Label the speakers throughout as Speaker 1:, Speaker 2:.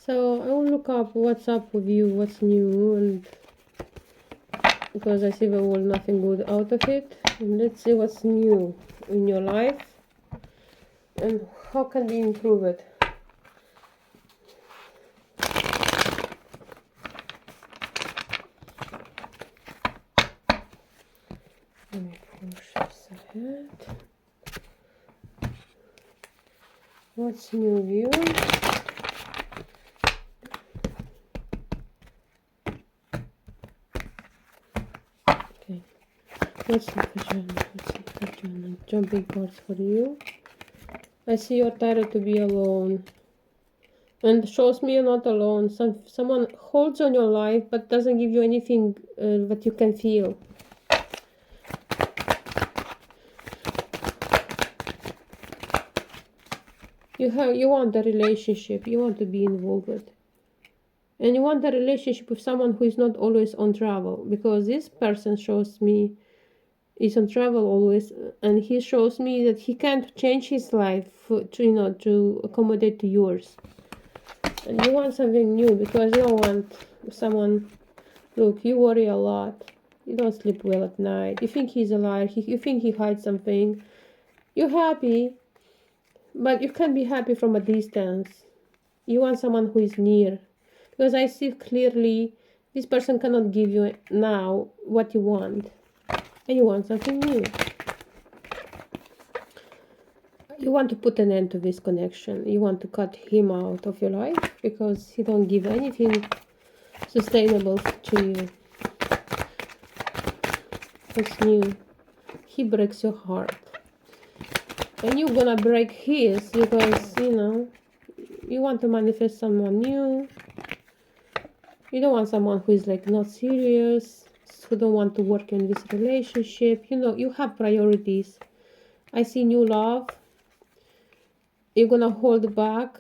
Speaker 1: So I will look up what's up with you, what's new, and because I see there was nothing good out of it. And let's see what's new in your life and how can we improve it. Let me push this ahead. What's new with you? Okay. What's new for Janna? What's new for Janna? Jumping cards for you. I see you're tired to be alone. And shows me you're not alone. Someone holds on your life but doesn't give you anything that you can feel. You want a relationship, you want to be involved. And you want a relationship with someone who is not always on travel, because this person shows me is on travel always, and he shows me that he can't change his life to accommodate to yours. And you want something new because you don't want someone. Look, you worry a lot. You don't sleep well at night. You think he's a liar. You think he hides something. You're happy, but you can't be happy from a distance. You want someone who is near. Because I see clearly this person cannot give you now what you want. And you want something new. You want to put an end to this connection. You want to cut him out of your life because he don't give anything sustainable to you. What's new? He breaks your heart. And you're gonna break his because, you want to manifest someone new. You don't want someone who is like not serious, who don't want to work in this relationship. You have priorities. I see new love. You're gonna hold back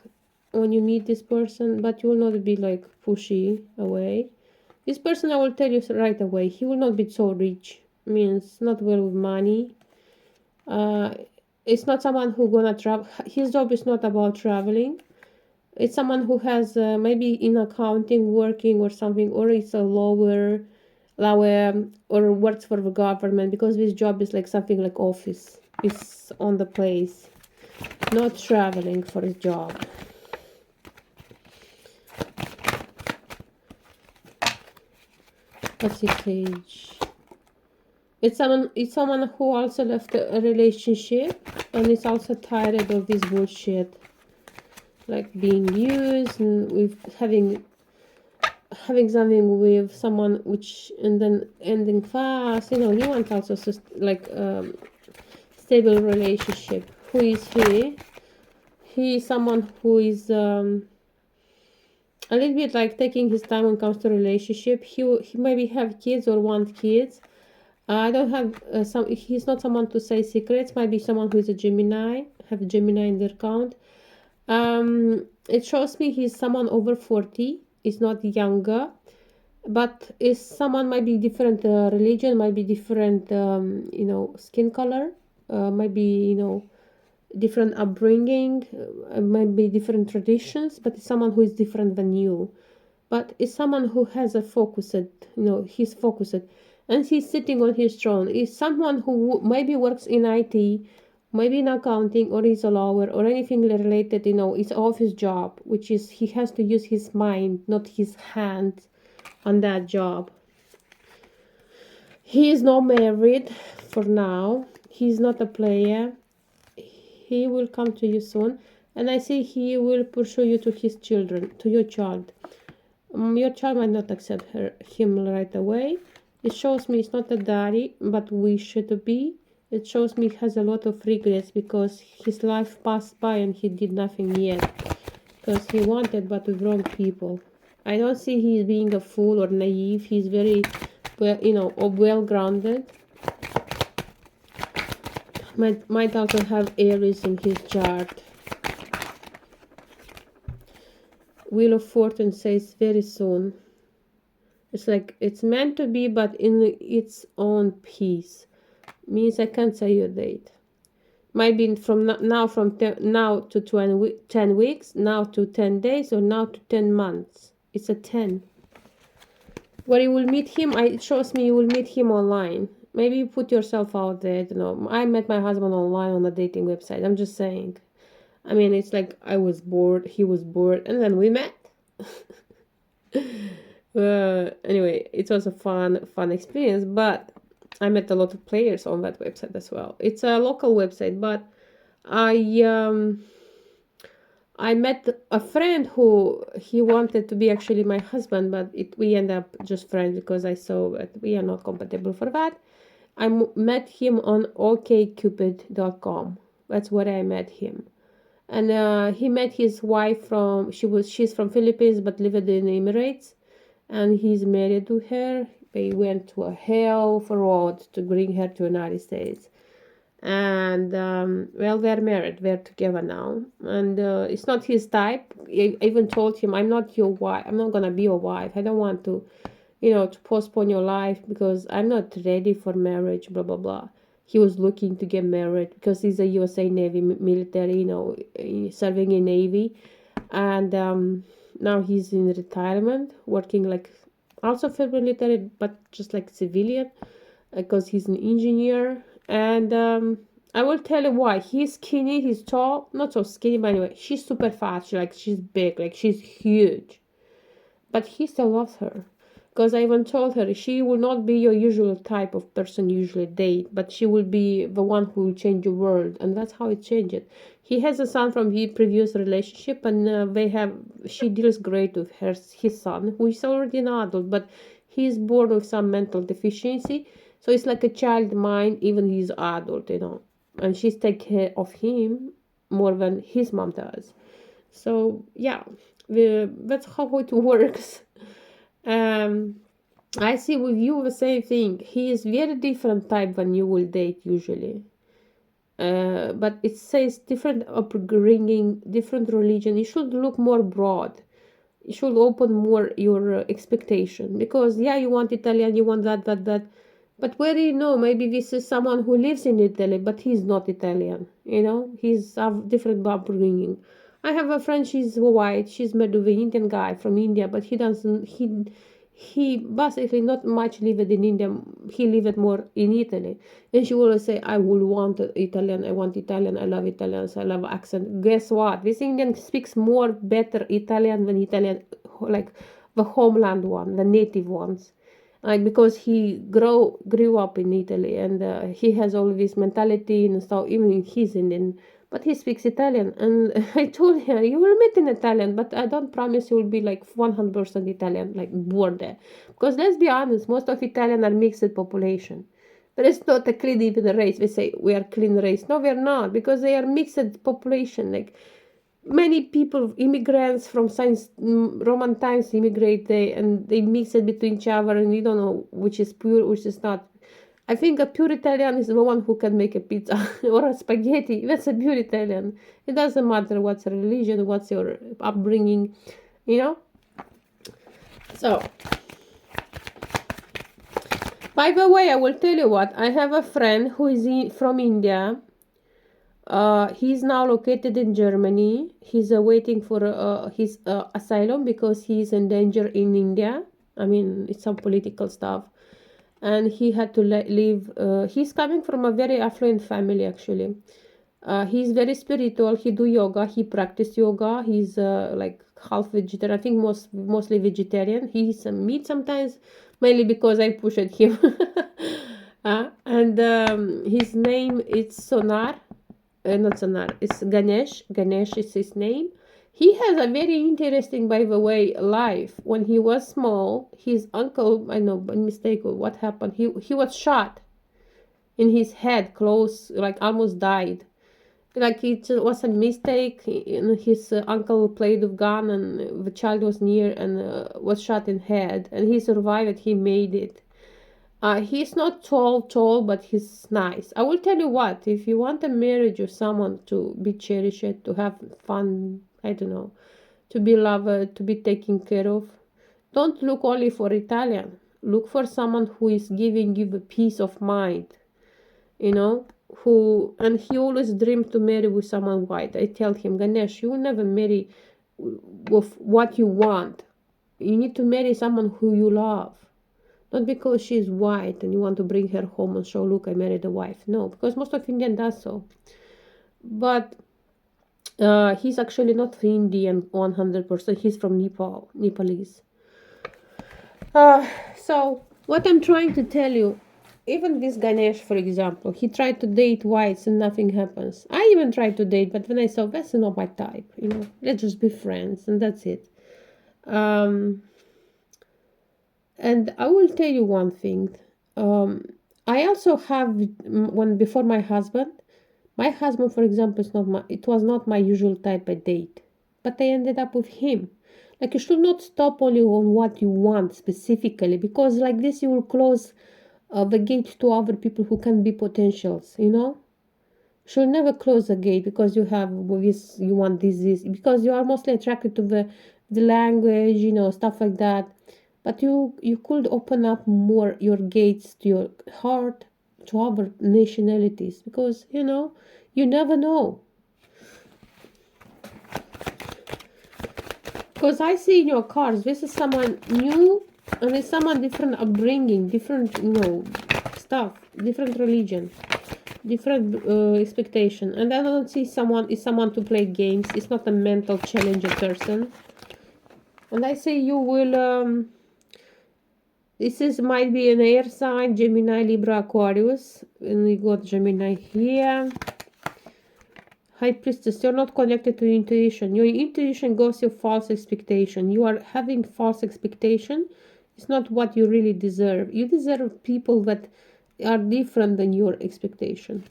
Speaker 1: when you meet this person, but you will not be like pushy away. This person, I will tell you right away, he will not be so rich. Means not well with money. It's not someone who gonna travel. His job is not about traveling. It's someone who has maybe in accounting working or something, or it's a lawyer, or works for the government, because this job is like something like office. It's on the place, not traveling for his job. What's his age? It's someone who also left a relationship and is also tired of this bullshit, like being used and with having something with someone and then ending fast. He wants also stable relationship. Who is he? He is someone who is a little bit like taking his time when it comes to relationship. He maybe have kids or want kids. I don't have he's not someone to say secrets. Might be someone who is a Gemini, have Gemini in their account. It shows me he's someone over 40. Is not younger, but is someone might be different religion, might be different skin color, might be different upbringing, might be different traditions, but it's someone who is different than you. But it's someone who has a focused, he's focused, and he's sitting on his throne. Is someone who maybe works in IT, maybe in accounting, or is a lawyer, or anything related, it's office job, which is he has to use his mind, not his hands, on that job. He is not married for now. He's not a player. He will come to you soon, and I see he will pursue you to his children, to your child. Your child might not accept him right away. It shows me it's not a daddy, but wish it to be. It shows me he has a lot of regrets because his life passed by and he did nothing yet. Because he wanted, but with wrong people. I don't see he being a fool or naive. He's very, well-grounded. Might also have Aries in his chart. Wheel of Fortune says very soon. It's like it's meant to be, but in its own piece. Means I can't say your date. Maybe from now from now to 10 weeks, now to 10 days, or now to 10 months. It's a 10. Where you will meet him, it shows me you will meet him online. Maybe you put yourself out there. I don't know. I met my husband online on a dating website. I'm just saying. I mean, it's like I was bored, he was bored, and then we met. Anyway, it was a fun experience, but I met a lot of players on that website as well. It's a local website, but I met a friend who he wanted to be actually my husband, but we end up just friends because I saw that we are not compatible for that. I met him on okcupid.com. That's where I met him. And he met his wife she's from Philippines but lived in the Emirates, and he's married to her. They went to a hell of a road to bring her to the United States. And well, they're married, they're together now, and it's not his type. I even told him, I'm not your wife, I'm not gonna be your wife. I don't want to, to postpone your life because I'm not ready for marriage, blah blah blah. He was looking to get married because he's a USA Navy military, serving in Navy, and now he's in retirement, working like also for military, but just like civilian, because he's an engineer. And I will tell you why. He's skinny, he's tall, not so skinny, but anyway, she's super fat. She's big, like she's huge. But he still loves her. Because I even told her she will not be your usual type of person you usually date, but she will be the one who will change your world, and that's how it changed it. He has a son from his previous relationship, and she deals great with his son, who is already an adult, but he is born with some mental deficiency. So it's like a child mind, even he's adult, and she's take care of him more than his mom does. So yeah, that's how it works. I see with you the same thing. He is very different type than you will date usually. But it says different upbringing, different religion. You should look more broad. You should open more your expectation, because yeah, you want Italian, you want that. But where do you know? Maybe this is someone who lives in Italy, but he's not Italian. He's of different upbringing. I have a friend. She's white. She's married with an Indian guy from India, but he doesn't. He basically not much lived in India. He lived more in Italy, and she will always say, "I will want Italian. I want Italian. I love Italians. I love accent." Guess what? This Indian speaks more better Italian than Italian, like the homeland one, the native ones, like because he grew up in Italy, and he has all this mentality and stuff. Even he's Indian, but he speaks Italian. And I told her, you will meet in Italian, but I don't promise you will be like 100% Italian, like born there, because let's be honest, most of Italian are mixed population. But it's not a clean even race. We say we are clean race. No, we're not, because they are mixed population. Like many people, immigrants from Roman times immigrate, and they mix it between each other, and you don't know which is pure, which is not. I think a pure Italian is the one who can make a pizza or a spaghetti. That's a pure Italian. It doesn't matter what's your religion, what's your upbringing, you know. So, by the way, I will tell you what. I have a friend who is from India. He's now located in Germany. He's waiting for his asylum because he's in danger in India. I mean, it's some political stuff. And he had to leave. He's coming from a very affluent family, actually. He's very spiritual. He do yoga. He practice yoga. He's like half vegetarian. I think mostly vegetarian. He eats some meat sometimes, mainly because I pushed him. And his name is Sonar. Not Sonar. It's Ganesh. Ganesh is his name. He has a very interesting, by the way, life. When he was small, his uncle, I know, by mistake, what happened? He was shot in his head, close, like almost died. Like it was a mistake. His uncle played with gun, and the child was near, and was shot in head. And he survived. He made it. He's not tall, but he's nice. I will tell you what, if you want a marriage or someone to be cherished, to have fun, I don't know, to be loved, to be taken care of, don't look only for Italian. Look for someone who is giving you the peace of mind, who, and he always dreamed to marry with someone white. I tell him, Ganesh, you will never marry with what you want. You need to marry someone who you love. Not because she's white and you want to bring her home and show, look, I married a wife. No, because most of Indian does so. But he's actually not Indian 100%. He's from Nepalese. So what I'm trying to tell you, even this Ganesh, for example, he tried to date whites and nothing happens. I even tried to date, but when I saw that's not my type, let's just be friends and that's it. Um, and I will tell you one thing. Um, I also have when before my husband. My husband, for example, it was not my usual type of date, but I ended up with him. Like you should not stop only on what you want specifically, because like this you will close the gate to other people who can be potentials. Should never close the gate because you have this, you want this, because you are mostly attracted to the language, stuff like that. But you could open up more your gates to your heart, to other nationalities, because you never know. Because I see in your cards, this is someone new and it's someone different upbringing, different stuff, different religion, different expectation. And I don't see someone is someone to play games. It's not a mental challenger person. And I say you will this is might be an air sign, Gemini, Libra, Aquarius. And we got Gemini here. High Priestess, you're not connected to intuition. Your intuition goes to false expectation. You are having false expectation. It's not what you really deserve. You deserve people that are different than your expectation.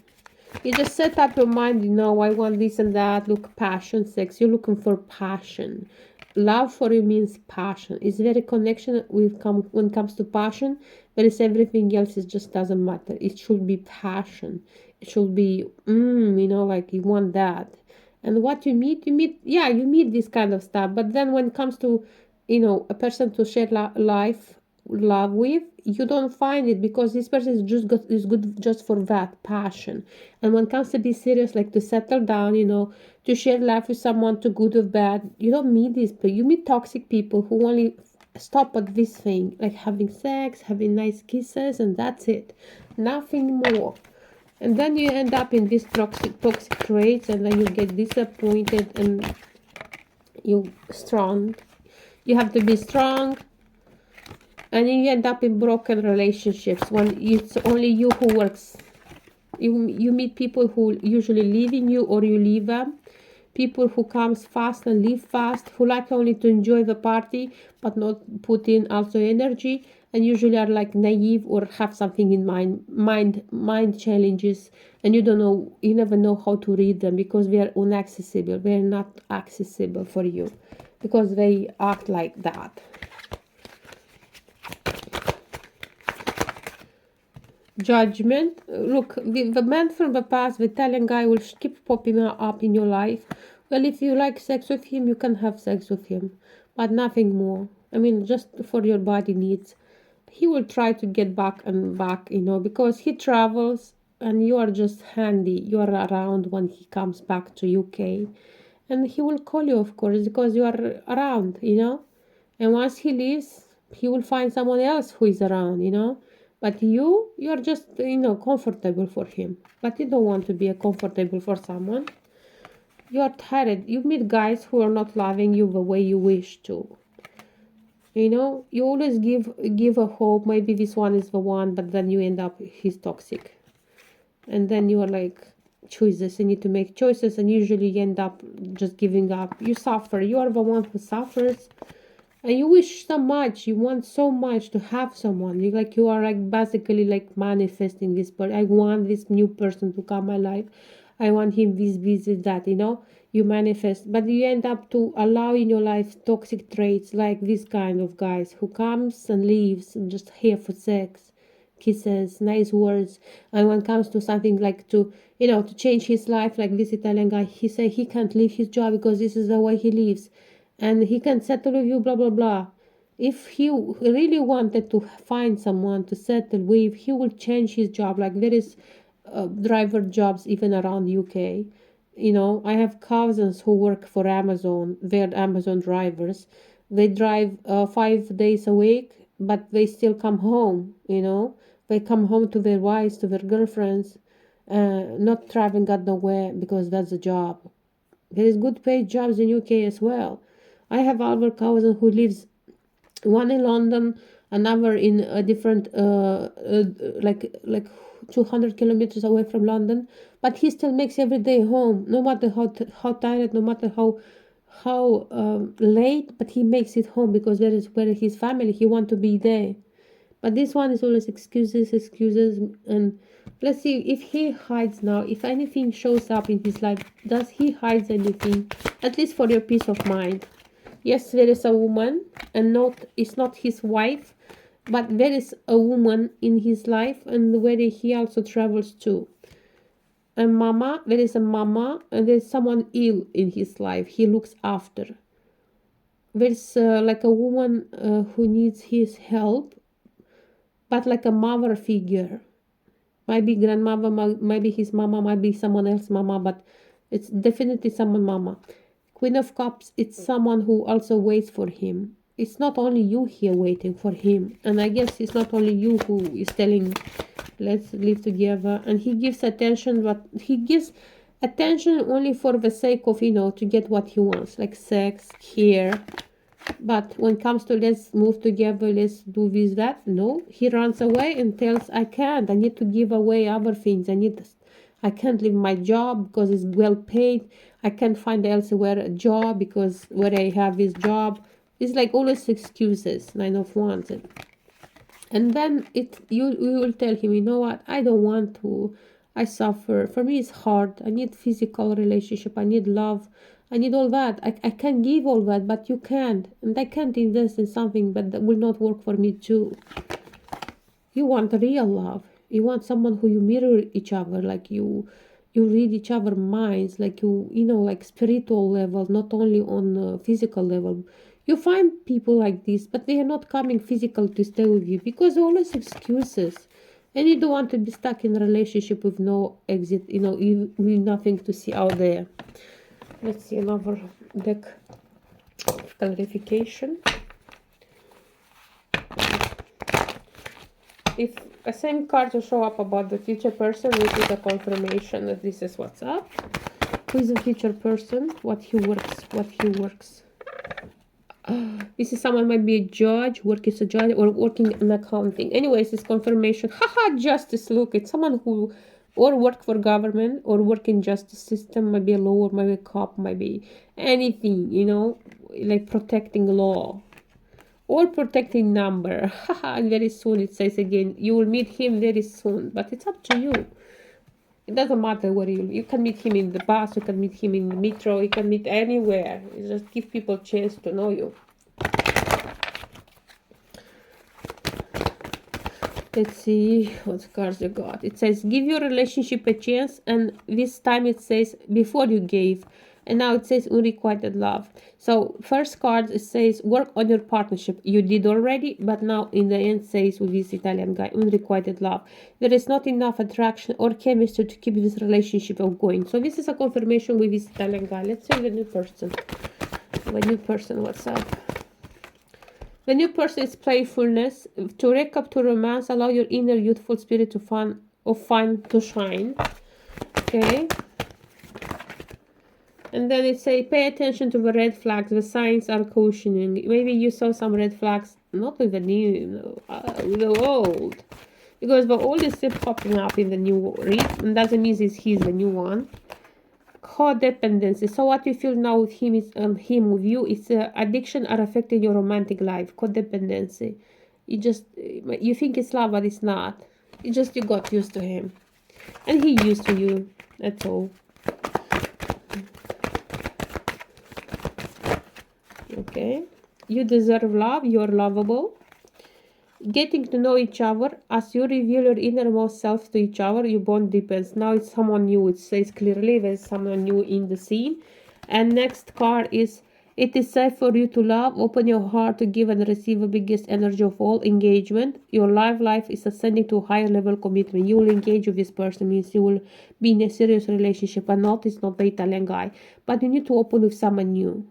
Speaker 1: You just set up your mind, I want this and that. Look, passion, sex. You're looking for passion. Love for you means passion. It's very connection when it comes to passion, whereas everything else is just doesn't matter. It should be passion. It should be, like you want that. And what you meet this kind of stuff. But then when it comes to, a person to share love with, you don't find it because this person is good just for that passion. And when it comes to be serious, like to settle down, to share life with someone, to good or bad, you don't meet these people. You meet toxic people who only stop at this thing, like having sex, having nice kisses, and that's it, nothing more. And then you end up in these toxic traits, and then you get disappointed, and you have to be strong, and you end up in broken relationships when it's only you who works. You meet people who usually leave in you, or you leave them. People who comes fast and leave fast, who like only to enjoy the party but not put in also energy, and usually are like naive or have something in mind challenges, and you never know how to read them because they are inaccessible. They are not accessible for you because they act like that. Judgment. Look, the man from the past, the Italian guy, will keep popping up in your life. Well, if you like sex with him, you can have sex with him, but nothing more. I mean, just for your body needs. He will try to get back and back, because he travels and you are just handy. You are around when he comes back to UK. And he will call you, of course, because you are around, And once he leaves, he will find someone else who is around. But you're just, comfortable for him. But you don't want to be a comfortable for someone. You're tired. You meet guys who are not loving you the way you wish to. You always give a hope. Maybe this one is the one, but then you end up he's toxic. And then you are like, choices. You need to make choices, and usually you end up just giving up. You suffer. You are the one who suffers. And you wish so much, you want so much to have someone. You are like basically like manifesting this person. I want this new person to come my life. I want him this, that, You manifest, but you end up to allow in your life toxic traits like this kind of guys who comes and leaves and just here for sex, kisses, nice words. And when it comes to something like to change his life, like this Italian guy, he say he can't leave his job because this is the way he lives and he can settle with you, blah blah blah. If he really wanted to find someone to settle with, he will change his job. Like there is driver jobs even around UK. I have cousins who work for Amazon. They're Amazon drivers. They drive 5 days a week, but they still come home. They come home to their wives, to their girlfriends, not traveling out nowhere because that's a job. There is good paid jobs in UK as well. I have other cousin who lives one in London, another in a different like 200 kilometers away from London, but he still makes every day home, no matter how tired, no matter how late, but he makes it home because that is where his family, he want to be there. But this one is always excuses, and let's see if he hides now. If anything shows up in his life, does he hide anything? At least for your peace of mind. Yes, there is a woman, and it's not his wife, but there is a woman in his life, and where he also travels to. And mama, there is a mama, and there's someone ill in his life. He looks after. There's like a woman who needs his help, but like a mother figure. Might be grandmother, might be his mama, might be someone else's mama, but it's definitely someone mama. Queen of Cups, it's someone who also waits for him. It's not only you here waiting for him. And I guess it's not only you who is telling, let's live together. And he gives attention, but he gives attention only for the sake of, to get what he wants, like sex, care. But when it comes to let's move together, let's do this, that, no, he runs away and tells, I can't, I need to give away other things. I can't leave my job because it's well paid. I can't find elsewhere a job because where I have this job. It's like always excuses, 9 of Wands. And then you will tell him, you know what, I don't want to. I suffer. For me, it's hard. I need physical relationship. I need love. I need all that. I can give all that, but you can't. And I can't invest in something that will not work for me too. You want real love. You want someone who you mirror each other, like you read each other minds, like like spiritual level, not only on physical level. You find people like this, but they are not coming physical to stay with you because always excuses. And you don't want to be stuck in a relationship with no exit, with nothing to see out there. Let's see another deck of clarification. If a same card will show up about the future person, this is a confirmation that this is what's up. Who is the future person? What he works. This is someone might be a judge, work as a judge, or working in accounting. Anyways, it's confirmation. Haha, justice. Look, it's someone who or work for government or work in justice system, might be a lawyer, might be a cop, might be anything, like protecting law or protecting number. Haha, and very soon it says again, you will meet him very soon, but it's up to you. It doesn't matter where you can meet him in the bus, you can meet him in the metro, you can meet anywhere. You just give people a chance to know you. Let's see what cards you got. It says, give your relationship a chance, and this time it says, before you gave. And now it says, unrequited love. So, first card, it says, work on your partnership. You did already, but now in the end says, with this Italian guy, unrequited love. There is not enough attraction or chemistry to keep this relationship ongoing. So, this is a confirmation with this Italian guy. Let's see the new person. The new person, what's up? The new person is playfulness. To recap, to romance, allow your inner youthful spirit to fun to shine. Okay. And then it says, pay attention to the red flags. The signs are cautioning. Maybe you saw some red flags, not with the new, with the old. Because the old is still popping up in the new read. And doesn't mean he's the new one. Codependency. So what you feel now with him is him with you is addiction are affecting your romantic life. Codependency. You think it's love, but it's not. It's just you got used to him, and he used to you. That's all. Okay. You deserve love. You're lovable. Getting to know each other. As you reveal your innermost self to each other, your bond deepens. Now it's someone new. It says clearly there's someone new in the scene. And next card is It is safe for you to love. Open your heart to give and receive the biggest energy of all, engagement. Your life is ascending to a higher level commitment. You will engage with this person, means you will be in a serious relationship, and not it's not the Italian guy. But you need to open with someone new.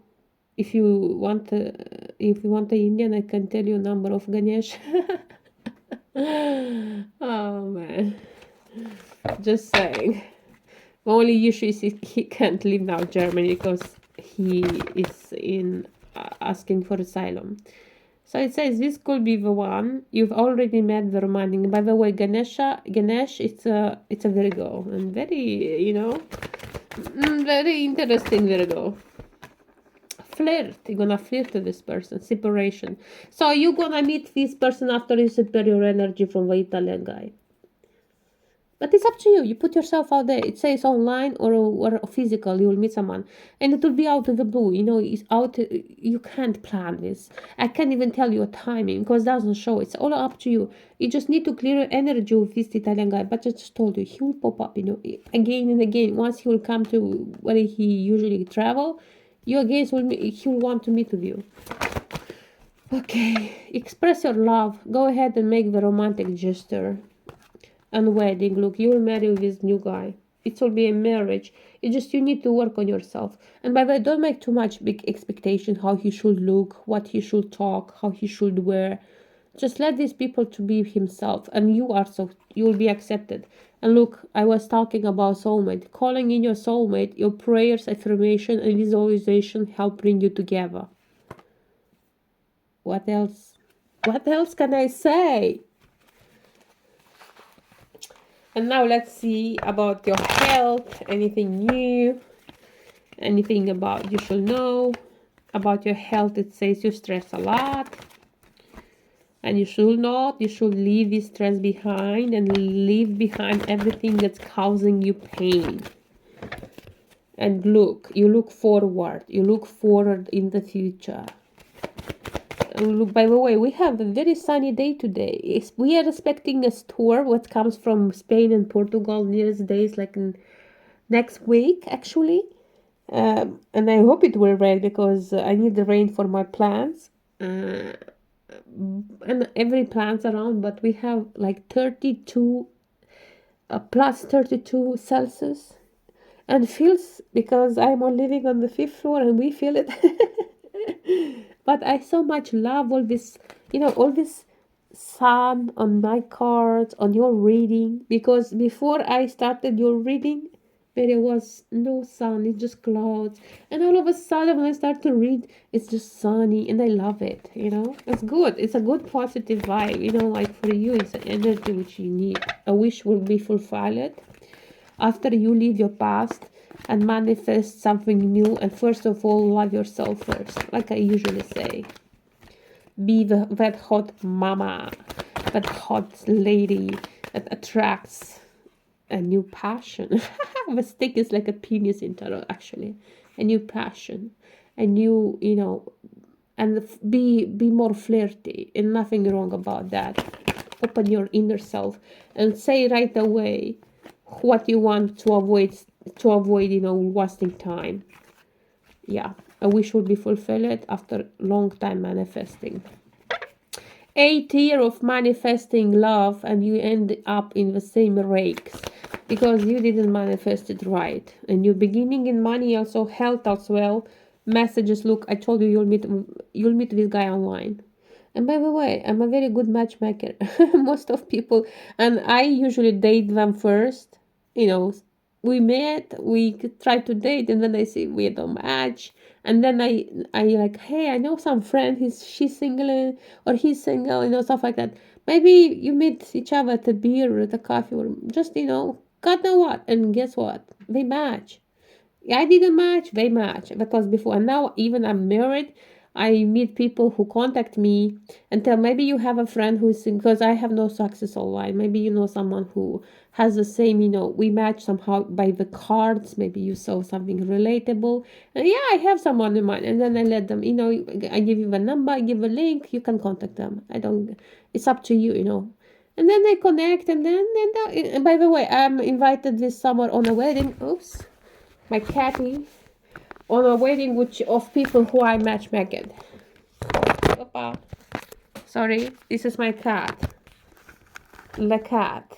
Speaker 1: If you want the Indian, I can tell you number of Ganesh. Oh man. Just saying. The only issue is he can't leave now Germany because he is in asking for asylum. So it says this could be the one you've already met the romantic. By the way, Ganesh, it's a Virgo and very very interesting Virgo. Flirt. You're gonna flirt with this person. Separation. So you're gonna meet this person after you superior energy from the Italian guy. But it's up to you. You put yourself out there. It says online or physical. You will meet someone, and it will be out of the blue. It's out. You can't plan this. I can't even tell you a timing because it doesn't show. It's all up to you. You just need to clear your energy with this Italian guy. But I just told you, he will pop up. Again and again. Once he will come to where he usually travel, you again he will want to meet with you. Okay, express your love. Go ahead and make the romantic gesture. And wedding, look, you'll marry with this new guy. It will be a marriage. It's just you need to work on yourself. And by the way, don't make too much big expectation how he should look, what he should talk, how he should wear. Just let these people to be himself, and you'll be accepted. And look, I was talking about soulmate. Calling in your soulmate, your prayers, affirmation, and visualization help bring you together. What else? What else can I say? And now let's see about your health. Anything new? Anything about you should know? About your health, it says you stress a lot. And you should not. You should leave this stress behind and leave behind everything that's causing you pain. And look, you look forward. You look forward in the future. Look, by the way, we have a very sunny day today. We are expecting a storm what comes from Spain and Portugal nearest days, like in next week actually. And I hope it will rain because I need the rain for my plants and every plants around. But we have like 32 plus 32 Celsius, and feels because I'm living on the 5th floor and we feel it. But I so much love all this, all this sun on my cards, on your reading, because before I started your reading, there was no sun, it's just clouds. And all of a sudden, when I start to read, it's just sunny, and I love it, It's good. It's a good positive vibe, like for you, it's an energy which you need. A wish will be fulfilled after you leave your past and manifest something new. And first of all, love yourself first, like I usually say. Be that hot mama, that hot lady that attracts a new passion. The stick is like a penis in tarot, actually. A new passion, a new, and be more flirty, and nothing wrong about that. Open your inner self and say right away what you want to avoid, wasting time. Yeah, a wish will be fulfilled after long time manifesting. 8 years of manifesting love, and you end up in the same rakes because you didn't manifest it right. And you're beginning in money, also health as well. Messages, look, I told you you'll meet this guy online. And by the way, I'm a very good matchmaker. Most of people, and I usually date them first. We met, we try to date, and then I say we don't match. And then I like, hey, I know some friend, she's single or he's single, stuff like that. Maybe you meet each other at a beer or at a coffee or just, God know what. And guess what? They match. I didn't match, they match, because before. And now even I'm married, I meet people who contact me and tell, maybe you have a friend who is, because I have no success online. Maybe you know someone who has the same, we match somehow by the cards. Maybe you saw something relatable. And yeah, I have someone in mind. And then I let them, I give you the number, I give a link, you can contact them. It's up to you, And then they connect, and and by the way, I'm invited this summer on a wedding. Oops. My catty on a wedding which of people who I matchmaked. Opa. Sorry, this is my cat. La cat.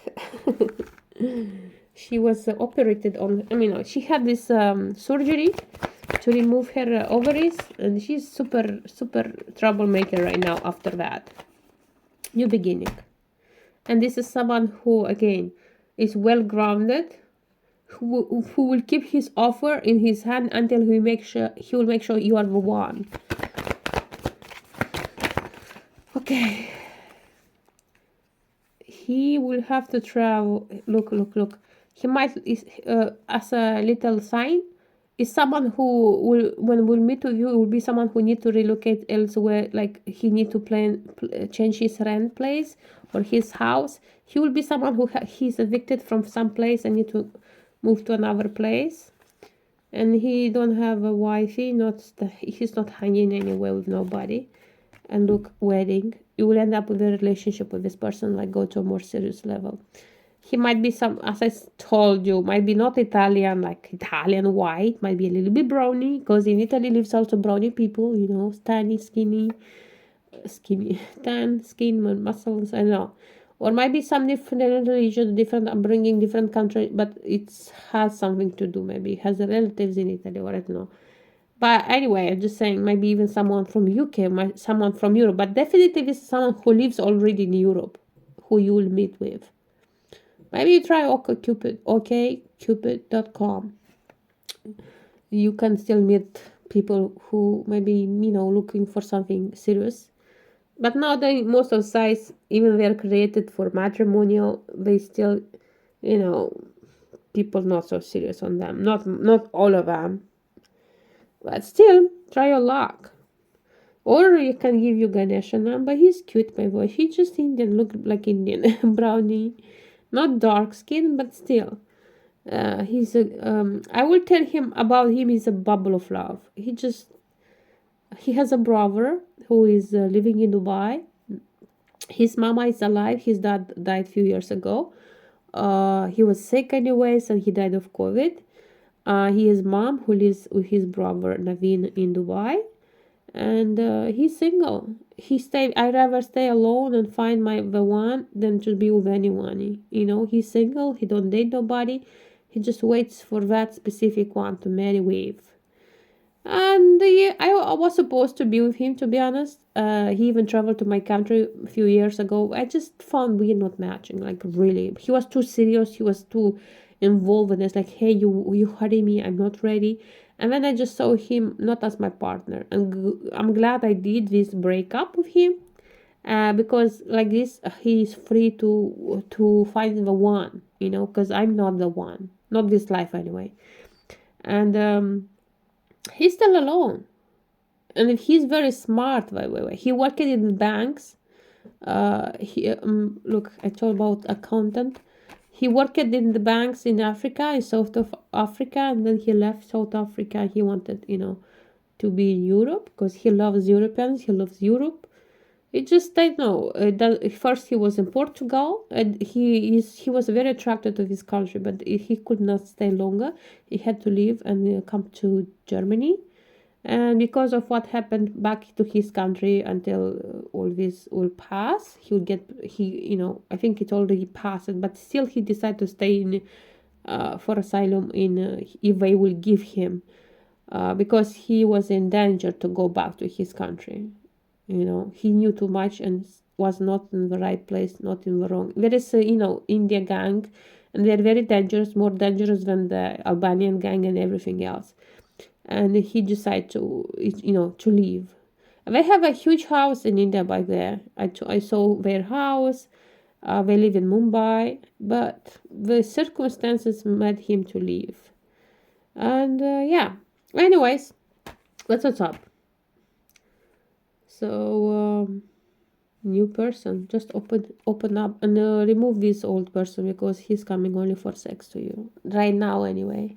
Speaker 1: She was operated on. I mean, she had this surgery to remove her ovaries, and she's super troublemaker right now. After that, new beginning, and this is someone who again is well grounded, who will keep his offer in his hand until he will make sure you are the one. Okay. He will have to travel. Look. He might, as a little sign, is someone who will, when we'll meet with you, will be someone who need to relocate elsewhere. Like he need to change his rent place or his house. He will be someone who he's evicted from some place and need to move to another place. And he don't have a wifey. He's not hanging anywhere with nobody. And look, wedding, you will end up with a relationship with this person, like go to a more serious level. He might be as I told you, might be not Italian, like Italian white, might be a little bit browny, because in Italy lives also browny people, tiny, skinny, tan, skin, muscles, I don't know. Or might be some different religion, different upbringing, different country, but it has something to do, maybe has relatives in Italy, or I don't know. But anyway, I'm just saying, maybe even someone from UK, someone from Europe, but definitely this is someone who lives already in Europe, who you will meet with. Maybe you try okcupid.com. You can still meet people who maybe, looking for something serious. But nowadays, most of sites, even they're created for matrimonial, they still, people not so serious on them. Not all of them. But still, try your luck. Or you can give you Ganesha number. He's cute, my boy. He's just Indian, look like Indian. Brownie. Not dark skin, but still. I will tell him about him. He's a bubble of love. He has a brother who is living in Dubai. His mama is alive. His dad died a few years ago. He was sick anyways, and he died of COVID. His mom who lives with his brother Naveen in Dubai, and he's single. I'd rather stay alone and find the one than to be with anyone. He's single. He don't date nobody. He just waits for that specific one to marry with. And I was supposed to be with him, to be honest. He even traveled to my country a few years ago. I just found we're not matching, like really. He was too serious. He was too involved in this. Like, hey, you hurry me. I'm not ready. And then I just saw him not as my partner. And I'm glad I did this breakup with him. Because like this, he's free to find the one. Because I'm not the one. Not this life anyway. And he's still alone. And he's very smart, by the way. He worked in the banks. Look, I told about accountant. He worked in the banks in Africa, in South of Africa, and then he left South Africa. He wanted, to be in Europe because he loves Europeans. He loves Europe. It just, I know. First, he was in Portugal, and he was very attracted to his country, but he could not stay longer. He had to leave and come to Germany. And because of what happened back to his country until all this will pass, I think it already passed, but still he decided to stay in for asylum if they will give him, because he was in danger to go back to his country. He knew too much and was not in the right place, not in the wrong. There is India gang, and they're very dangerous, more dangerous than the Albanian gang and everything else. And he decided to leave. They have a huge house in India by there. I saw their house. They live in Mumbai, but the circumstances made him to leave. And yeah, anyways, that's what's up. So new person, just open up and remove this old person because he's coming only for sex to you right now anyway.